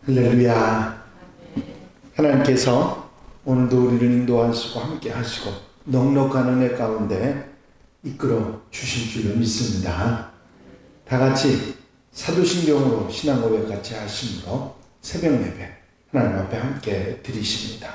할렐루야. 하나님께서 오늘도 우리를 인도하시고 함께 하시고 넉넉한 은혜 가운데 이끌어 주실 줄을 믿습니다. 다 같이 사도신경으로 신앙 고백 같이 하심으로 새벽 예배 하나님 앞에 함께 드리십니다.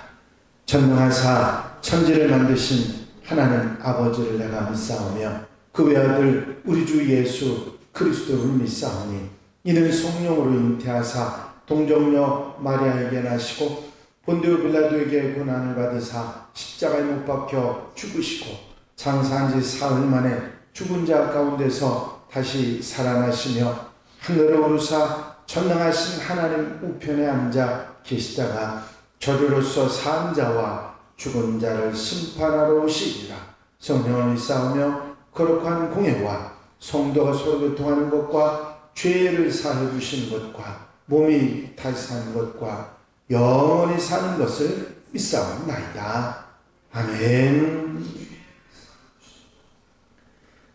전능하사 천지를 만드신 하나님 아버지를 내가 믿사오며 그 외아들 우리 주 예수 그리스도를 믿사오니 이는 성령으로 잉태하사 동정녀 마리아에게 나시고 본디오 빌라도에게 고난을 받으사 십자가에 못 박혀 죽으시고 장사한 지 사흘 만에 죽은 자 가운데서 다시 살아나시며 하늘로 오르사 전능하신 하나님 우편에 앉아 계시다가 저주로서 산 자와 죽은 자를 심판하러 오시리라. 성령을 믿사오며 거룩한 공예와 성도가 서로 교통하는 것과 죄를 사해 주시는 것과 몸이 다시 사는 것과 영원히 사는 것을 믿사옵나이다. 아멘.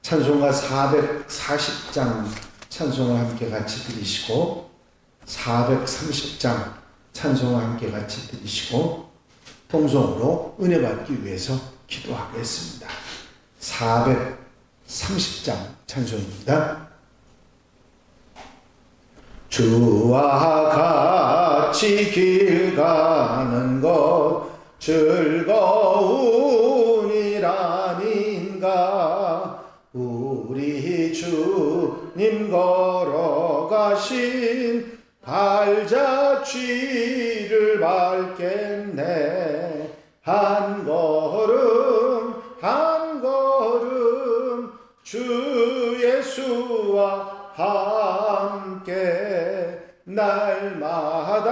찬송가 440장 찬송을 함께 같이 드리시고 430장 찬송을 함께 같이 드리시고 통성으로 은혜 받기 위해서 기도하겠습니다. 430장 찬송입니다. 주와 같이 길 가는 것 즐거우니라닌가. 우리 주님 걸어가신 발자취를 밟겠네. 한 걸음 한 걸음 주 예수와 함께 날마다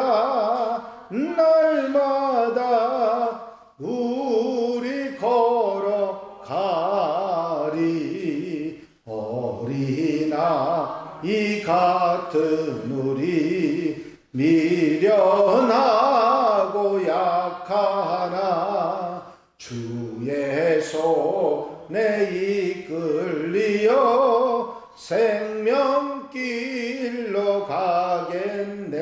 우리 걸어가리. 어린아이 같은 우리 미련하고 약하나 주의 손에 이끌리어 생명길로 가겠네.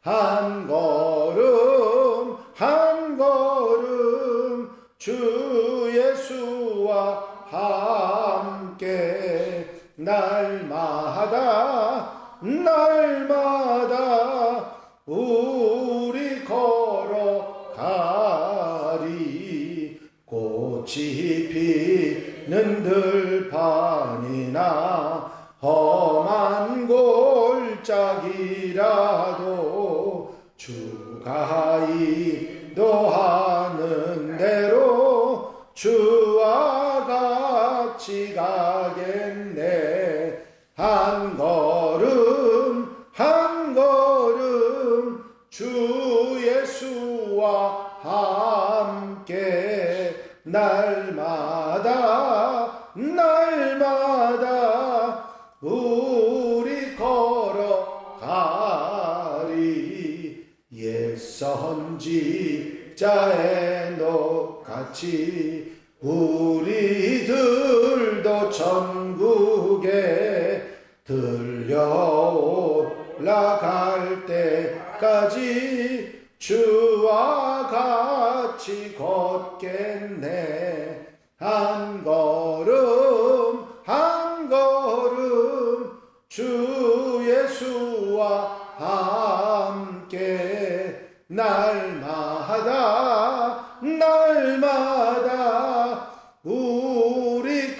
한 걸음 한 걸음 주 예수와 함께 날마다 우리 걸어가리. 꽃이 피는 들판이나 험한 골짜기라도 주가 인도하는 대로 주와 같이 가겠네. 한 걸음 한 걸음 주 예수와 함께 날마다 우리 걸어가리. 옛 선지자의 녹같이 우리들도 천국에 들려올라갈 때까지 주와 같이 걷겠네. 한 걸음 한 걸음 주 예수와 함께 날마다 우리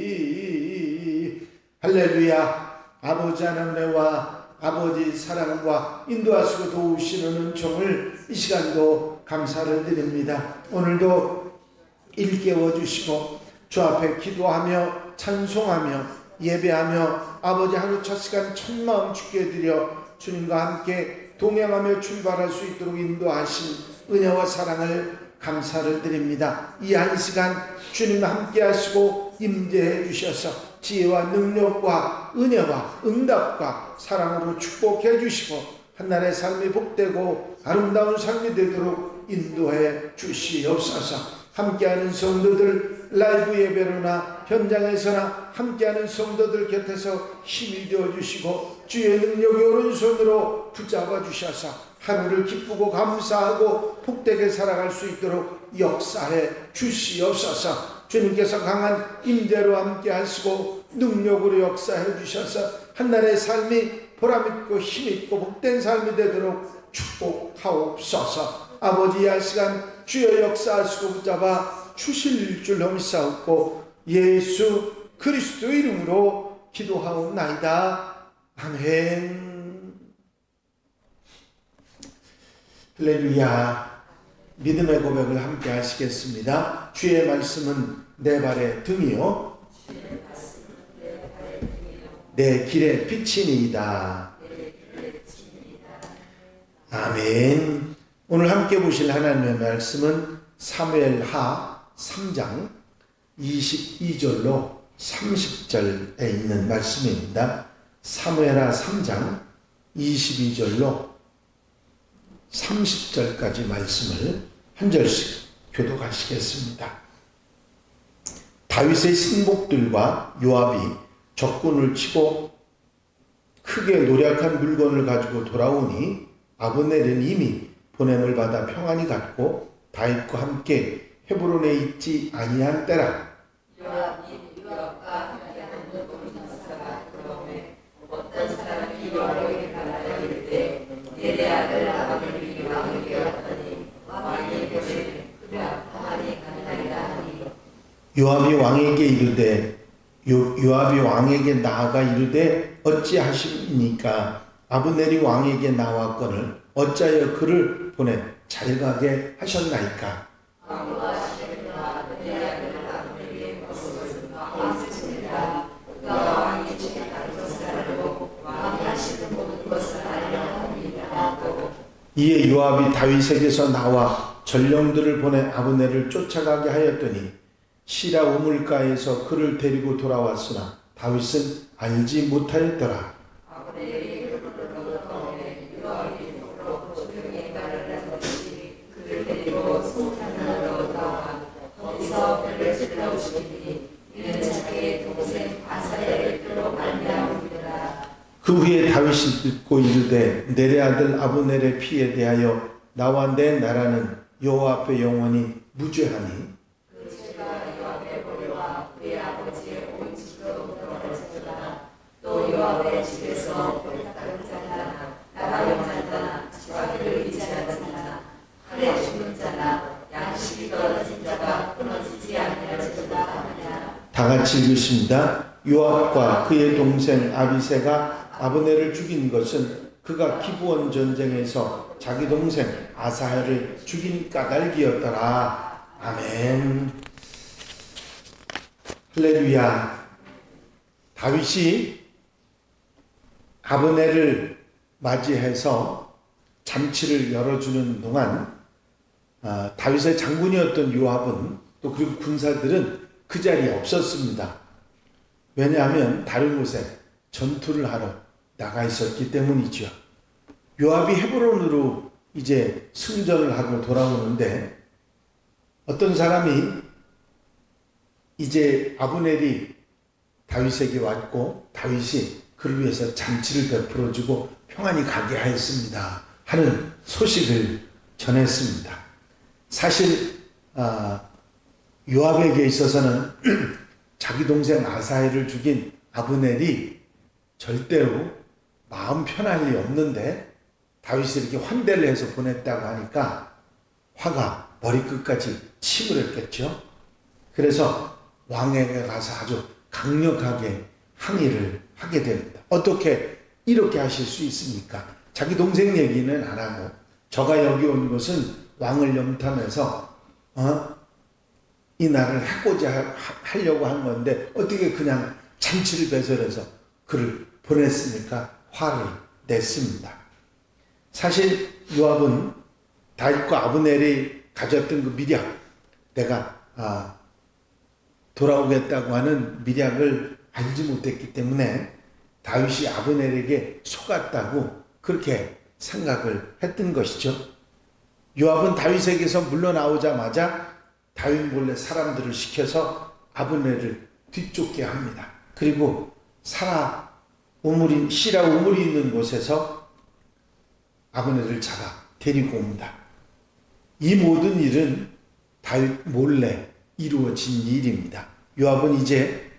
걸어가리. 할렐루야. 아버지 하나님과 아버지 사랑과 인도하시고 도우시는 은총을 이 시간도 감사를 드립니다. 오늘도 일깨워 주시고 주 앞에 기도하며 찬송하며 예배하며 아버지 하루 첫 시간 첫 마음 주께 드려 주님과 함께 동행하며 출발할 수 있도록 인도하신 은혜와 사랑을 감사를 드립니다. 이 한 시간 주님 함께 하시고 임재해 주셔서 지혜와 능력과 은혜와 응답과 사랑으로 축복해 주시고 한날의 삶이 복되고 아름다운 삶이 되도록 인도해 주시옵소서. 함께하는 성도들, 라이브 예배로나 현장에서나 함께하는 성도들 곁에서 힘이 되어주시고 주의 능력의 오른손으로 붙잡아 주셔서 하루를 기쁘고 감사하고 복되게 살아갈 수 있도록 역사해 주시옵소서. 주님께서 강한 임재로 함께 하시고 능력으로 역사해 주셔서 한날의 삶이 보람있고 힘있고 복된 삶이 되도록 축복하옵소서. 아버지, 이 시간 주여 역사하시고 붙잡아 주실 줄 믿사옵고 예수 그리스도 이름으로 기도하옵나이다. 아멘. 할렐루야. 믿음의 고백을 함께 하시겠습니다. 주의 말씀은 내 발의 등이요 내 길의 빛이니이다. 아멘. 오늘 함께 보실 하나님의 말씀은 사무엘하 3장 22절로 30절에 있는 말씀입니다. 사무엘하 3장 22절로 30절까지 말씀을 한 절씩 교독하시겠습니다. 다윗의 신복들과 요압이 적군을 치고 크게 노력한 물건을 가지고 돌아오니 아브넬은 이미 보냄을 받아 평안히 갔고 다윗과 함께 헤브론에 있지 아니한 때라. 요압이 요압과 함께하는 모든 전사가 들어오매 어떤 사람이 여호와에게 가라 이르되 내 아들 아브넬이 왕에게 왔더니 왕이 이르되 그가 평안히 갔나이다 하니 요압이 왕에게 이르되 요압이 왕에게 나아가 이르되 어찌하십니까? 아브넬이 왕에게 나왔거늘 어찌하여 그를 보내 잘 가게 하셨나이까? 왕과 내 아들 아브넬이 것은 왕이 쓰시니라. 그가 왕이 취하는 것을 알고 왕이 하시는 모든 것을 알려 합니다. 이에 요압이 다윗에게서 나와 전령들을 보내 아브넬을 쫓아가게 하였더니 시라 우물가에서 그를 데리고 돌아왔으나 다윗은 알지 못하였더라. 아브넬이 그를 얻어오매 요압이 도로 조용히 말을 하듯이 그를 데리고 송탄으로 나와 거기서 그를 찔러 죽이니 이는 자기의 동생 아사엘의 뼈로 말미암음이라. 그 후에 다윗이 듣고 이르되 내 아들 아브넬의 피에 대하여 나와 내 나라는 여호와 앞에 영원히 무죄하니 그 죄가 요압의 머리와 그의 아버지의 온 집으로 돌아가셨으나 또 요압의 집에서 옳다는 자나 나라를 자나 지팡이를 의지하는 자나 칼에 죽는 자나 양식이 떨어진 자가 끊어지지 아니하리라 하느냐. 다 같이 읽으십니다. 요압과 그의 동생 아비새가 아브넬을 죽인 것은 그가 기브온 전쟁에서 자기 동생 아사헬을 죽인 까닭이었더라. 아멘. 할렐루야. 다윗이 아브넬을 맞이해서 잔치를 열어주는 동안 다윗의 장군이었던 요압은 또 그리고 군사들은 그 자리에 없었습니다. 왜냐하면 다른 곳에 전투를 하러 나가 있었기 때문이죠. 요압이 헤브론으로 이제 승전을 하고 돌아오는데 어떤 사람이 이제 아브넬이 다윗에게 왔고 다윗이 그를 위해서 잔치를 베풀어주고 평안히 가게 하였습니다 하는 소식을 전했습니다. 사실 요압에게 있어서는 자기 동생 아사헬을 죽인 아브넬이 절대로 마음 편할 리 없는데 다윗이 이렇게 환대를 해서 보냈다고 하니까 화가 머리끝까지 치밀었겠죠. 그래서 왕에게 가서 아주 강력하게 항의를 하게 됩니다. 어떻게 이렇게 하실 수 있습니까? 자기 동생 얘기는 안 하고 저가 여기 온 것은 왕을 염탐해서 이 날을 하고자 하려고 한 건데 어떻게 그냥 잔치를 배설해서 그를 보냈으니까 화를 냈습니다. 사실 요압은 다윗과 아브넬이 가졌던 그 미략, 내가 돌아오겠다고 하는 미략을 알지 못했기 때문에 다윗이 아브넬에게 속았다고 그렇게 생각을 했던 것이죠. 요압은 다윗에게서 물러나오자마자 다윗 몰래 사람들을 시켜서 아브넬을 뒤쫓게 합니다. 그리고 시라 우물이 있는 곳에서 아브넬을 잡아 데리고 옵니다. 이 모든 일은 다윗 몰래 이루어진 일입니다. 요압은 이제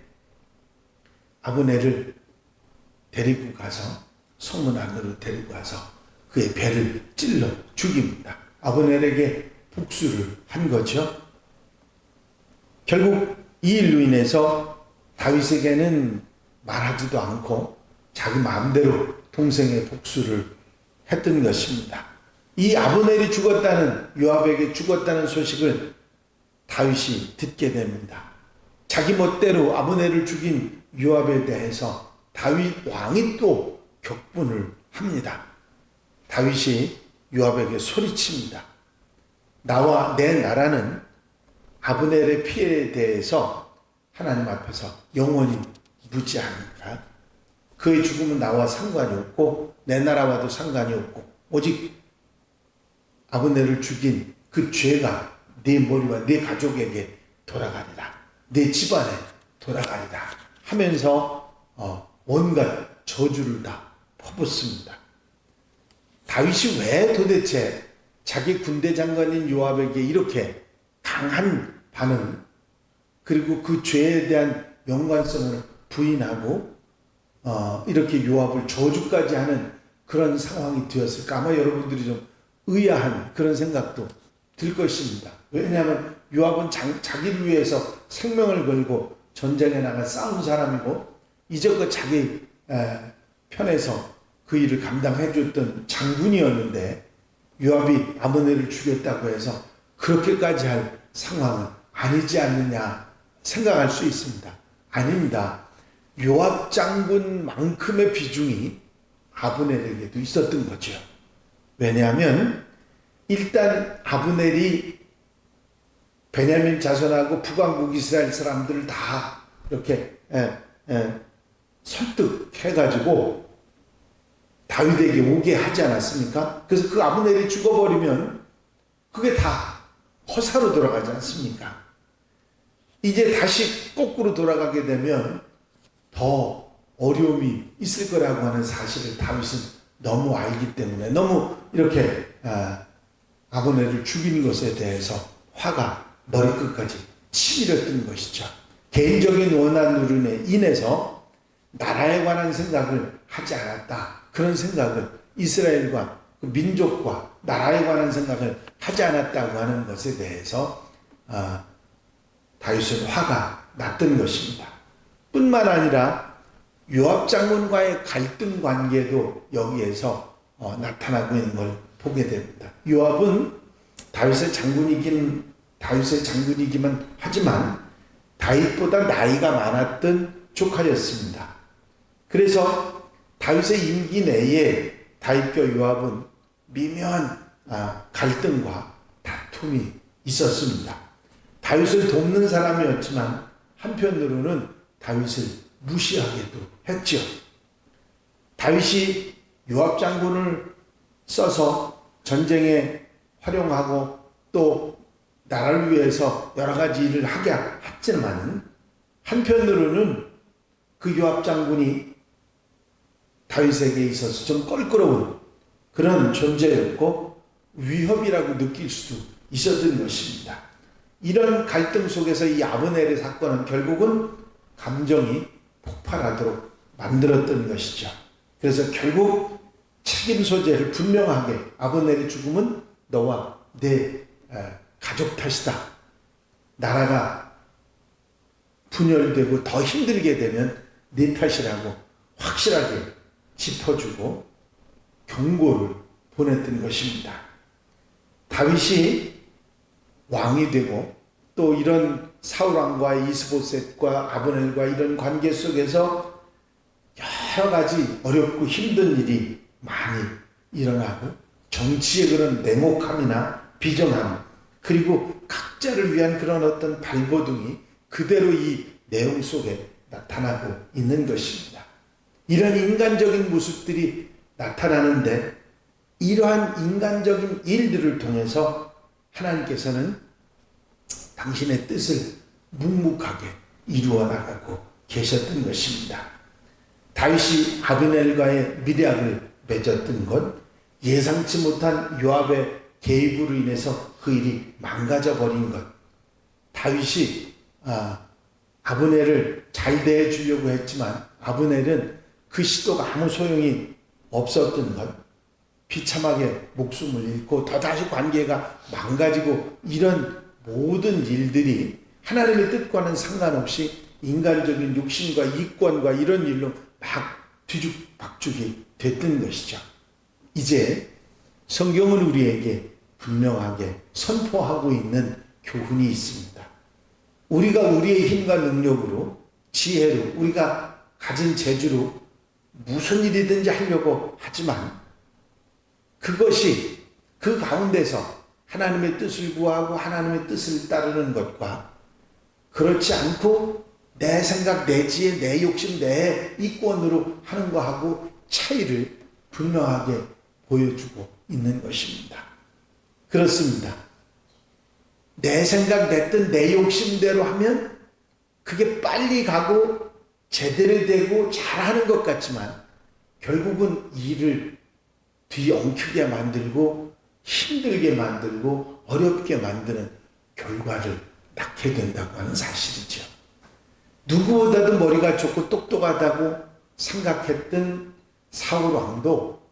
아브넬을 데리고 가서 성문 안으로 데리고 가서 그의 배를 찔러 죽입니다. 아브넬에게 복수를 한 거죠. 결국 이 일로 인해서 다윗에게는 말하지도 않고 자기 마음대로 동생의 복수를 했던 것입니다. 이 아브넬이 요압에게 죽었다는 소식을 다윗이 듣게 됩니다. 자기 멋대로 아브넬을 죽인 요압에 대해서 다윗 왕이 또 격분을 합니다. 다윗이 요압에게 소리칩니다. 나와 내 나라는 아브넬의 피해에 대해서 하나님 앞에서 영원히 무지하니까 그의 죽음은 나와 상관이 없고 내 나라와도 상관이 없고 오직 아브넬을 죽인 그 죄가 네 머리와 네 가족에게 돌아가리라. 내 집안에 돌아가리라 하면서 온갖 저주를 다 퍼붓습니다. 다윗이 왜 도대체 자기 군대 장관인 요압에게 이렇게 강한 반응 그리고 그 죄에 대한 연관성을 부인하고 이렇게 요압을 저주까지 하는 그런 상황이 되었을까? 아마 여러분들이 좀 의아한 그런 생각도 들 것입니다. 왜냐하면 요압은 자기를 위해서 생명을 걸고 전쟁에 나가 싸운 사람이고 이제껏 자기 편에서 그 일을 감당해 줬던 장군이었는데 요압이 아브넬을 죽였다고 해서 그렇게까지 할 상황은 아니지 않느냐 생각할 수 있습니다. 아닙니다. 요압 장군만큼의 비중이 아브넬에게도 있었던 거죠. 왜냐하면 일단 아브넬이 베냐민 자손하고 북왕국 이스라엘 사람들을 다 이렇게 설득해가지고 다윗에게 오게 하지 않았습니까? 그래서 그 아브넬이 죽어버리면 그게 다 허사로 돌아가지 않습니까? 이제 다시 거꾸로 돌아가게 되면 더 어려움이 있을 거라고 하는 사실을 다윗은 너무 알기 때문에 너무 이렇게 아브넬을 죽인 것에 대해서 화가 머리끝까지 치밀었던 것이죠. 개인적인 원한으로 인해서 나라에 관한 생각을 하지 않았다. 그런 생각을 이스라엘과 그 민족과 나라에 관한 생각을 하지 않았다고 하는 것에 대해서 다윗은 화가 났던 것입니다. 뿐만 아니라 요압 장군과의 갈등 관계도 여기에서 나타나고 있는 걸 보게 됩니다. 요압은 다윗의 장군이기만 하지만 다윗보다 나이가 많았던 조카였습니다. 그래서 다윗의 임기 내에 다윗과 요압은 미묘한 갈등과 다툼이 있었습니다. 다윗을 돕는 사람이었지만 한편으로는 다윗을 무시하기도 했죠. 다윗이 요압 장군을 써서 전쟁에 활용하고 또 나라를 위해서 여러 가지 일을 하게 했지만 한편으로는 그 요압 장군이 다윗에게 있어서 좀 껄끄러운 그런 존재였고 위협이라고 느낄 수도 있었던 것입니다. 이런 갈등 속에서 이 아브넬의 사건은 결국은 감정이 폭발하도록 만들었던 것이죠. 그래서 결국 책임 소재를 분명하게 아브넬의 죽음은 너와 내 가족 탓이다. 나라가 분열되고 더 힘들게 되면 네 탓이라고 확실하게 짚어주고 경고를 보냈던 것입니다. 다윗이 왕이 되고 또 이런 사울왕과 이스보셋과 아브넬과 이런 관계 속에서 여러 가지 어렵고 힘든 일이 많이 일어나고 정치의 그런 냉혹함이나 비정함 그리고 각자를 위한 그런 어떤 발버둥이 그대로 이 내용 속에 나타나고 있는 것입니다. 이런 인간적인 모습들이 나타나는데 이러한 인간적인 일들을 통해서 하나님께서는 당신의 뜻을 묵묵하게 이루어 나가고 계셨던 것입니다. 다윗이 아브넬과의 밀약을 맺었던 것, 예상치 못한 요압의 개입으로 인해서 그 일이 망가져 버린 것, 다윗이 아브넬을 잘 대해 주려고 했지만 아브넬은 그 시도가 아무 소용이 없었던 것, 비참하게 목숨을 잃고 또다시 관계가 망가지고 이런 모든 일들이 하나님의 뜻과는 상관없이 인간적인 욕심과 이권과 이런 일로 막 뒤죽박죽이 됐던 것이죠. 이제 성경은 우리에게 분명하게 선포하고 있는 교훈이 있습니다. 우리가 우리의 힘과 능력으로, 지혜로, 우리가 가진 재주로 무슨 일이든지 하려고 하지만 그것이 그 가운데서 하나님의 뜻을 구하고 하나님의 뜻을 따르는 것과 그렇지 않고 내 생각, 내 지혜, 내 욕심, 내 이권으로 하는 것하고 차이를 분명하게 보여주고 있는 것입니다. 그렇습니다. 내 생각, 내 뜻, 내 욕심대로 하면 그게 빨리 가고 제대로 되고 잘하는 것 같지만 결국은 일을 뒤엉키게 만들고 힘들게 만들고 어렵게 만드는 결과를 낳게 된다고 하는 사실이죠. 누구보다도 머리가 좋고 똑똑하다고 생각했던 사울 왕도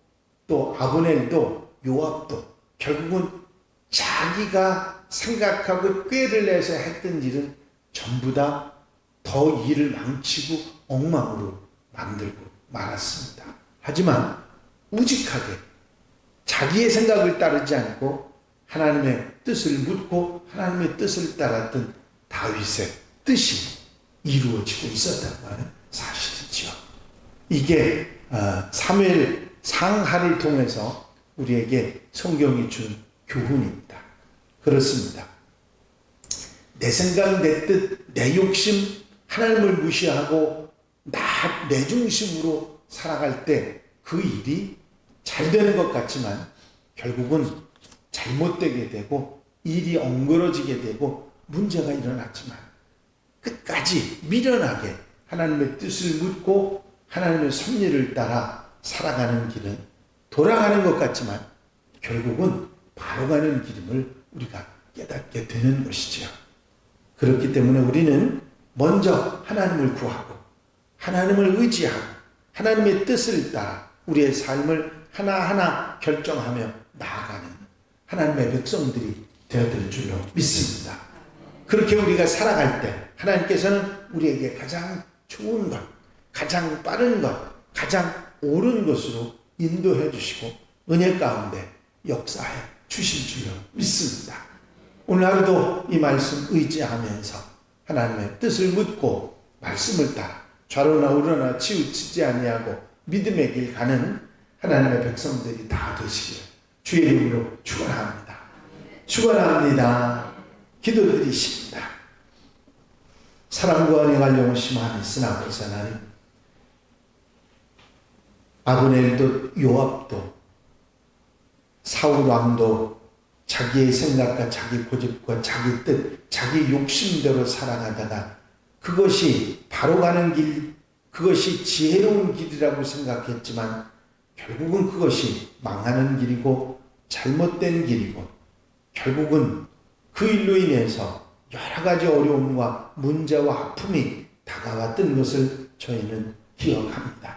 또 아브넬도 요압도 결국은 자기가 생각하고 꾀를 내서 했던 일은 전부 다 더 일을 망치고 엉망으로 만들고 말았습니다. 하지만 우직하게 자기의 생각을 따르지 않고 하나님의 뜻을 묻고 하나님의 뜻을 따랐던 다윗의 뜻이 이루어지고 있었다고 하는 사실이죠. 이게 사무엘 상하를 통해서 우리에게 성경이 준 교훈입니다. 그렇습니다. 내 생각, 내 뜻, 내 욕심, 하나님을 무시하고 내 중심으로 살아갈 때 그 일이 잘 되는 것 같지만 결국은 잘못되게 되고 일이 엉그러지게 되고 문제가 일어났지만 끝까지 미련하게 하나님의 뜻을 묻고 하나님의 섭리를 따라 살아가는 길은 돌아가는 것 같지만 결국은 바로 가는 길임을 우리가 깨닫게 되는 것이지요. 그렇기 때문에 우리는 먼저 하나님을 구하고 하나님을 의지하고 하나님의 뜻을 따라 우리의 삶을 하나하나 결정하며 나아가는 하나님의 백성들이 되어들 줄로 믿습니다. 그렇게 우리가 살아갈 때 하나님께서는 우리에게 가장 좋은 것, 가장 빠른 것, 가장 옳은 것으로 인도해 주시고 은혜 가운데 역사해 주실 줄로 믿습니다. 오늘 하루도 이 말씀 의지하면서 하나님의 뜻을 묻고 말씀을 따라 좌로나 우로나 치우치지 아니하고 믿음의 길 가는 하나님의 백성들이 다 되시기를 주의 이름으로 축원합니다. 축원합니다. 기도드리십니다. 사랑과 은혜가 영원심하는 아버지 하나님, 아브넬도 요압도 사울 왕도 자기의 생각과 자기 고집과 자기 뜻, 자기 욕심대로 살아가다가 그것이 바로 가는 길, 그것이 지혜로운 길이라고 생각했지만 결국은 그것이 망하는 길이고 잘못된 길이고 결국은 그 일로 인해서 여러 가지 어려움과 문제와 아픔이 다가왔던 것을 저희는 기억합니다.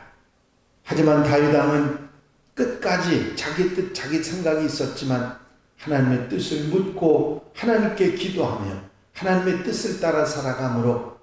하지만 다윗 왕은 끝까지 자기 뜻, 자기 생각이 있었지만 하나님의 뜻을 묻고 하나님께 기도하며 하나님의 뜻을 따라 살아가므로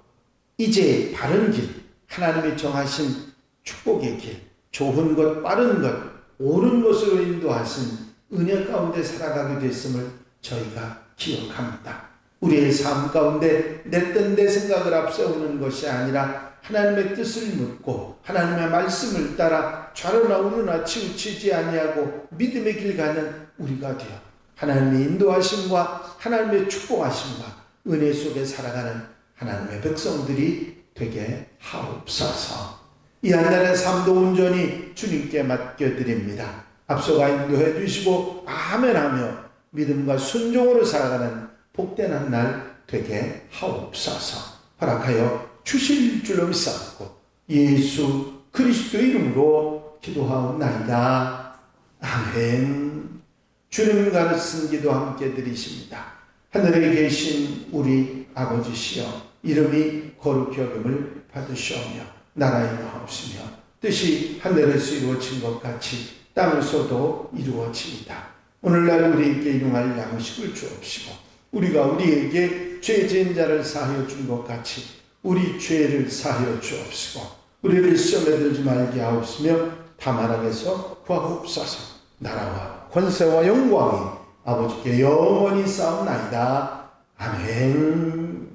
이제 바른 길, 하나님이 정하신 축복의 길, 좋은 것, 빠른 것, 옳은 것으로 인도하신 은혜 가운데 살아가게 됐음을 저희가 기억합니다. 우리의 삶 가운데 내 뜻, 내 생각을 앞세우는 것이 아니라 하나님의 뜻을 묻고 하나님의 말씀을 따라 좌로나 우로나 치우치지 아니하고 믿음의 길 가는 우리가 되어 하나님의 인도하심과 하나님의 축복하심과 은혜 속에 살아가는 하나님의 백성들이 되게 하옵소서. 이 한날의 삶도 온전히 주님께 맡겨드립니다. 앞서가 인도해 주시고 아멘하며 믿음과 순종으로 살아가는 복된 한 날 되게 하옵소서. 허락하여 주실 줄로 믿사옵고 예수 그리스도의 이름으로 기도하옵나이다. 아멘. 주님 가르친 기도 함께 드리십니다. 하늘에 계신 우리 아버지시여, 이름이 거룩히 여김을 받으시오며 나라의 나옵시며 뜻이 하늘에서 이루어진 것 같이 땅에서도 이루어집니다. 오늘날 우리에게 일용할 양식을 주옵시고 우리가 우리에게 죄 지은 자를 사하여 준 것 같이 우리 죄를 사하여 주옵시고 우리를 시험에 들지 말게 하옵시며 다만 악에서 구하옵소서. 나라와 권세와 영광이 아버지께 영원히 쌓옵나이다. 아멘.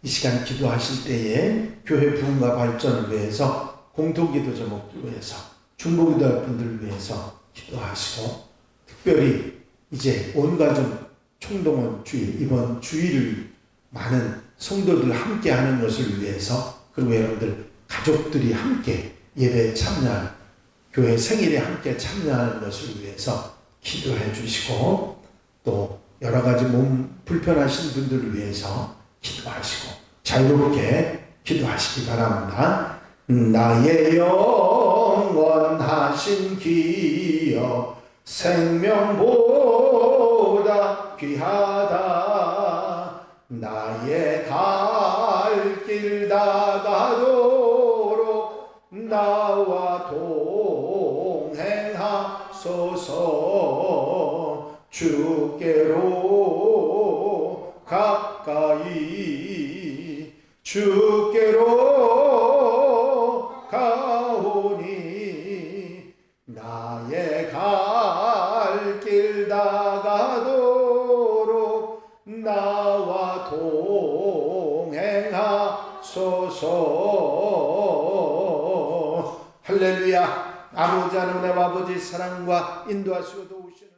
이 시간 기도하실 때에 교회 부흥과 발전을 위해서, 공동기도 제목들 위해서, 중보기도할 분들을 위해서 기도하시고, 특별히 이제 온가정 총동원 주일, 이번 주일을 많은 성도들 함께 하는 것을 위해서, 그리고 여러분들 가족들이 함께 예배에 참여하는, 교회 생일에 함께 참여하는 것을 위해서 기도해 주시고, 또 여러 가지 몸 불편하신 분들을 위해서 기도하시고 자유롭게 기도하시기 바랍니다. 나의 영원하신 기여 생명보다 귀하다. 나의 갈 길 다가도록 나와 동행하소서. 주께로 가까이 주께로 가오니 나의 갈 길 다가도록 나와 동행하소서. 할렐루야. 아버지 하나님의 아버지 사랑과 인도하시고 도우시는